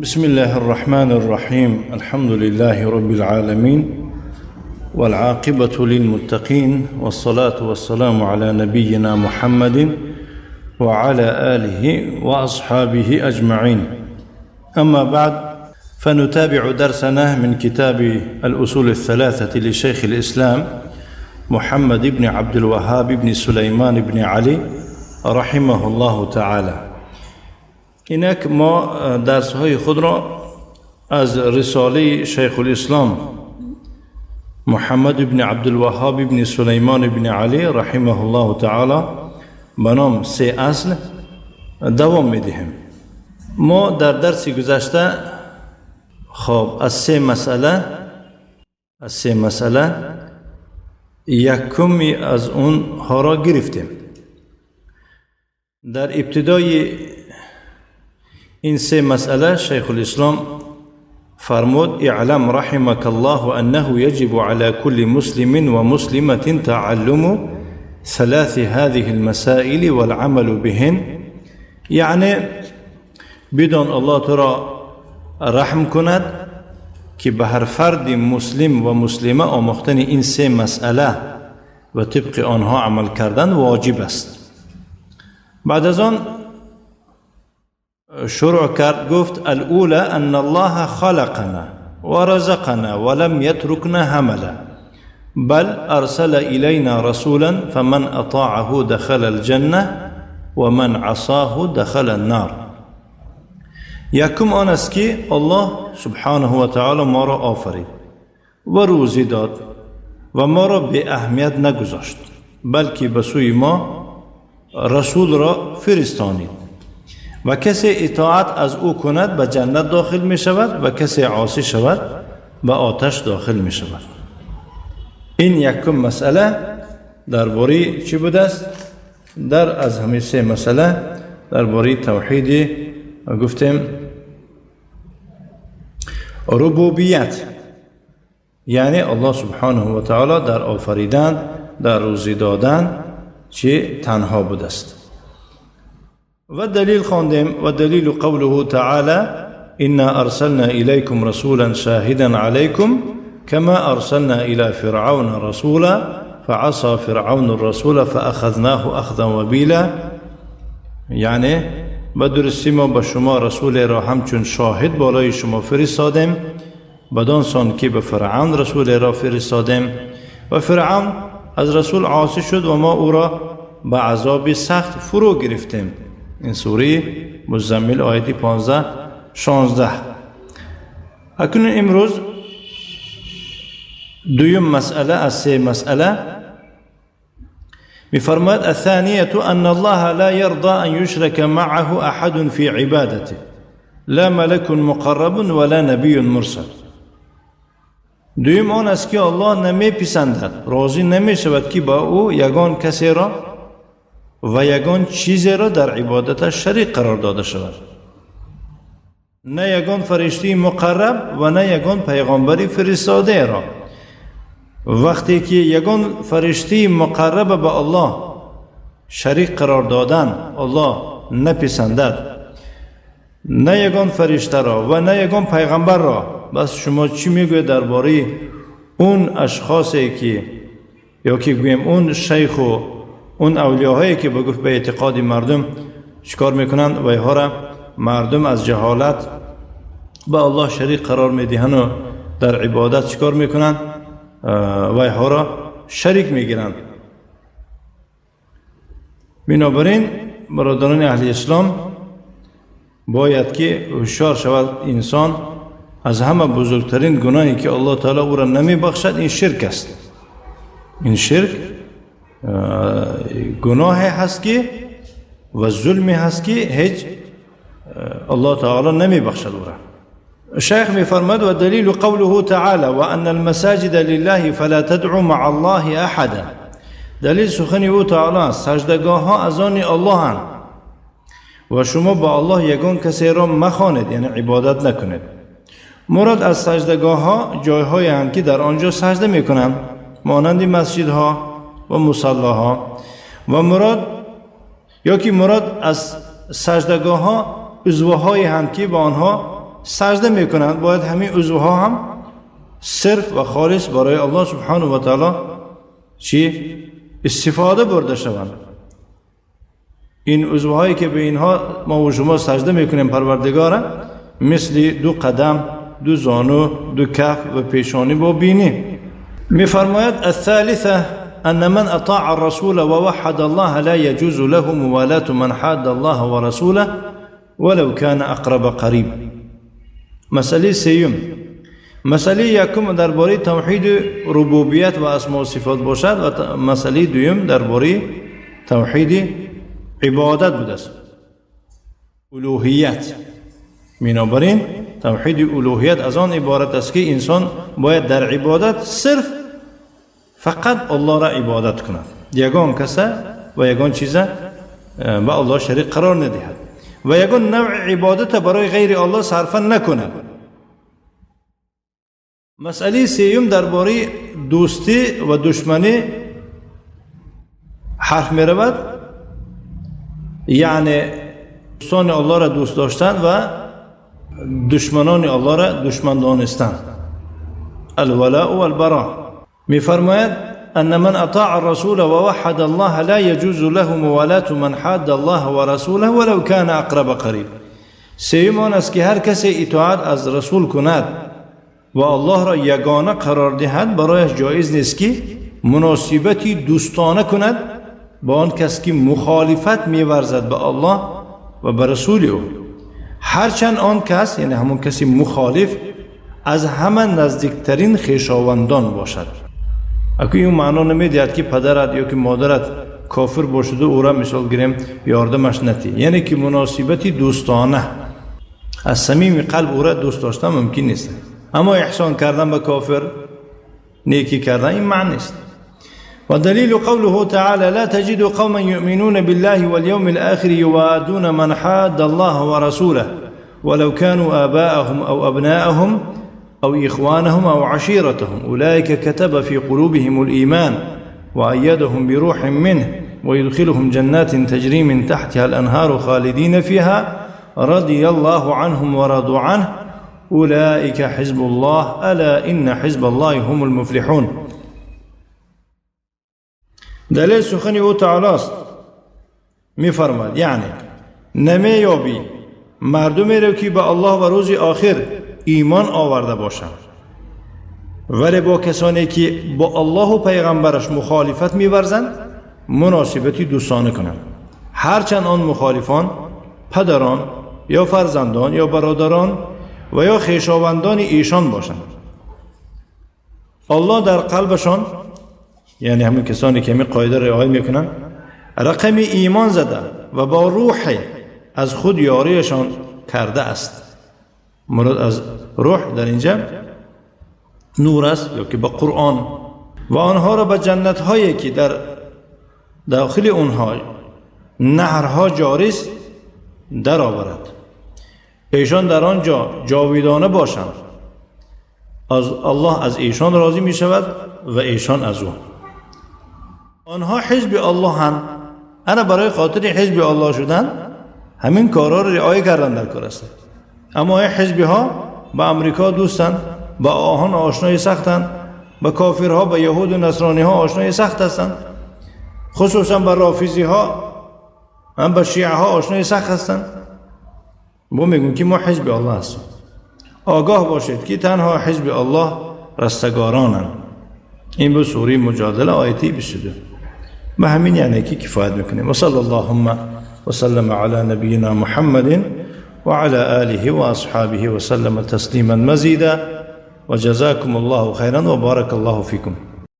بسم الله الرحمن الرحيم الحمد لله رب العالمين والعاقبة للمتقين والصلاة والسلام على نبينا محمد وعلى آله وأصحابه أجمعين. أما بعد، فنتابع درسنا من كتاب الأصول الثلاثة لشيخ الإسلام محمد بن عبد الوهاب بن سليمان بن علي رحمه الله تعالى. اینک ما درس‌های خود را از رساله شیخ الاسلام محمد بن عبد الوهاب بن سليمان بن علي رحمه الله تعالى به نام 3 اصل دوام می‌دهیم. ما در درس گذشته از سه مسئله یکمی از اون ها را گرفتیم. در ابتدای این 3 مسئله شیخ الاسلام فرمود: اعلم رحمك الله انه يجب على كل مسلم ومسلمة تعلم 3 هذه المسائل والعمل بهن. یعنی بدان الله تو را رحم کند که به هر فرد مسلم و مسلمه آموختن این 3 مسئله و طبق آنها عمل کردن واجب است. بعد از آن شروع کرد، گفت: الاولى ان الله خلقنا ورزقنا ولم يتركنا هملا بل ارسل الينا رسولا فمن اطاعه دخل الجنه ومن عصاه دخل النار. یکم آن است که الله سبحانه و تعالی ما را آفرید و روزی داد و ما را به اهمیت نگذاشت، بلکه به سوی ما رسول را فرستانید و کسی اطاعت از او کند به جنت داخل می شود و کسی عاصی شود به آتش داخل می شود. این یکم مسئله درباره چی بود است؟ از همه 3 مسئله درباره توحید گفتیم ربوبیت، یعنی الله سبحانه و تعالی در آفریدن، در روزی دادن چی تنها بود است. و دلیل خواندیم و دلیل قوله تعالی: انا ارسلنا الیکم رسولا شاهدا علیکم كما ارسلنا الى فرعون رسولا فعصى فرعون الرسول فاخذناه اخذا وبیلا. یعنی به درستی ما به شما رسول را همچون شاهد بالای شما فرستادیم، بدان سان که به فرعون رسول را فرستادیم و فرعون از رسول عاصی شد و ما او را به عذاب سخت فرو گرفتیم. این سوره مزمل آیه 15-16. اکنون امروز دویم مسئله از 3 مسئله می‌فرماید: الثانیة ان الله لا يرضى ان يشرك معه احد في عبادته لا ملك مقرب ولا نبي مرسل. دویم آن است که الله نمیپسندد، راضی نمیشود که با او یگان کسی را و یگان چیزی را در عبادتش شریک قرار داده شود، نه یگان فرشته مقرب و نه یگان پیغمبری فرستاده را. وقتی که یگان فرشته مقرب به الله شریک قرار دادن الله نپسندد، نه یگان فرشته را و نه یگان پیغمبر را، بس شما چی میگوید درباره اون اشخاصی که یا که گویم اون شیخ و اون اولیاهایی که بگفت به اعتقاد مردم چیکار میکنند و اینها را مردم از جهالت به الله شریک قرار میدهند و در عبادت چیکار میکنند و اینها را شریک میگیرند. بنابراین برادران اهل اسلام باید که هوشیار شود انسان از همه بزرگترین گناهی که الله تعالی او را نمیبخشد این شرک است. این شرک گناهی هست که و ظلمی هست که هیچ الله تعالی نمیبخشد او را. شیخ میفرماید: و دلیل قوله تعالی: و ان المساجد لله فلا تدعوا مع الله احدا. دلیل سخن او تعالی است سجدگاه ها از آن الله اند و شما با الله یگان کسی را مخوانید، یعنی عبادت نکنید. مراد از سجدگاه ها جایهایی اند که در آنجا سجده میکنند، مانند مسجدها و مصلاها. و مراد از سجدگاه ها عضوهایی هستند که با آنها سجده میکنند باید همین عضوها هم صرف و خالص برای الله سبحانه و تعالی چی؟ استفاده برده شوند. این عضوهایی که به اینها ما و شما سجده میکنیم پروردگاره، مثل دو قدم، دو زانو، دو کف و پیشانی و بینی. میفرماید الثالثه ان من اطاع الرسول ووحد الله لا يجوز له موالاة من حاد الله ورسوله ولو كان اقرب قریب. مسئله سیوم، مسئله یکم درباره توحید ربوبیت و اسماء و صفات باشد و مسئله دوم درباره توحید عبادت بوده است، الوهیت. بنابراین توحید الوهیت از آن عبارت است که انسان باید در عبادت صرف فقط الله را عبادت کند، یگان کسه و یگان چیزه به الله شریک قرار ندهد و یگان نوع عبادت برای غیر الله صرفا نکند. مسئله سیوم درباره دوستی و دشمنی حرف می رود، یعنی دوستان الله را دوست داشتن و دشمنان الله را دشمن دانستن، الولاء والبراء. می فرماید ان من اطاع الرسول ووحد الله لا يجوز له موالاة من حاد الله ورسوله ولو كان اقرب قریب. سیوم آن است که هر کسی اطاعت از رسول کند و الله را یگانه قرار دهد، برایش جایز نیست که مناسبتی دوستانه کند با آن کس که مخالفت می‌ورزد به الله و به رسول او، هرچند آن کس، یعنی همون کسی مخالف، از همه نزدیکترین خویشاوندان باشد. اگه این معنا نمیدهد که پدرت یا که مادرت کافر باشد و او را مثال گیریم یاردمش نتی، یعنی که مناسبتی دوستانه از صمیم قلب او را دوست داشتن ممکن نیست، اما احسان کردن به کافر، نیکی کردن، این معنی است. ودليل قوله تعالى لا تجد قوما يؤمنون بالله واليوم الآخر يوادون من حاد الله ورسوله ولو كانوا آباءهم أو أبناءهم أو إخوانهم أو عشيرتهم أولئك كتب في قلوبهم الإيمان وأيدهم بروح منه ويدخلهم جنات تجري من تحتها الأنهار خالدين فيها رضي الله عنهم ورضوا عنه أولئك حزب الله ألا إن حزب الله هم المفلحون. دلیل سخن او تعالی است. می فرماید یعنی نمی یابی مردمی رو که به الله و روز آخر ایمان آورده باشند ولی با کسانی که با الله و پیغمبرش مخالفت می‌ورزند مناسبتی دوستانه کنند، هرچند آن مخالفان پدران یا فرزندان یا برادران و یا خویشاوندان ایشان باشند. الله در قلبشان، یعنی همین کسانی که همین قاعده را رعایت میکنن، رقم ایمان زده و با روح از خود یاریشان کرده است. مراد از روح در اینجا نور است یا که با قرآن، و آنها را به جنت هایی که در داخل اونها نهرها جاری است در آورد، ایشان در آنجا جاویدانه باشند. از الله از ایشان راضی می شود و ایشان از او. آنها حزب الله هم، انا برای خاطر حزب الله شدن همین کارا را رعایت کردن در کار است. اما این حزبی ها با امریکا دوستند، با آهان آشنای سختند، با کافرها، با یهود و نصرانی ها آشنای سخت هستند، خصوصا با رافضی ها، هم با شیعه ها آشنای سخت هستند. ما میگیم که ما حزب الله هستیم. آگاه باشید که تنها حزب الله رستگارانند. این به سوره مجادله آیتی 22. به همین یعنی که کفایت میکنیم. و صلی اللهم و سلم علی نبینا محمد و علی آله و اصحابه و سلم تسلیما مزیدا و جزاکم الله خیرا و بارک الله فیکم.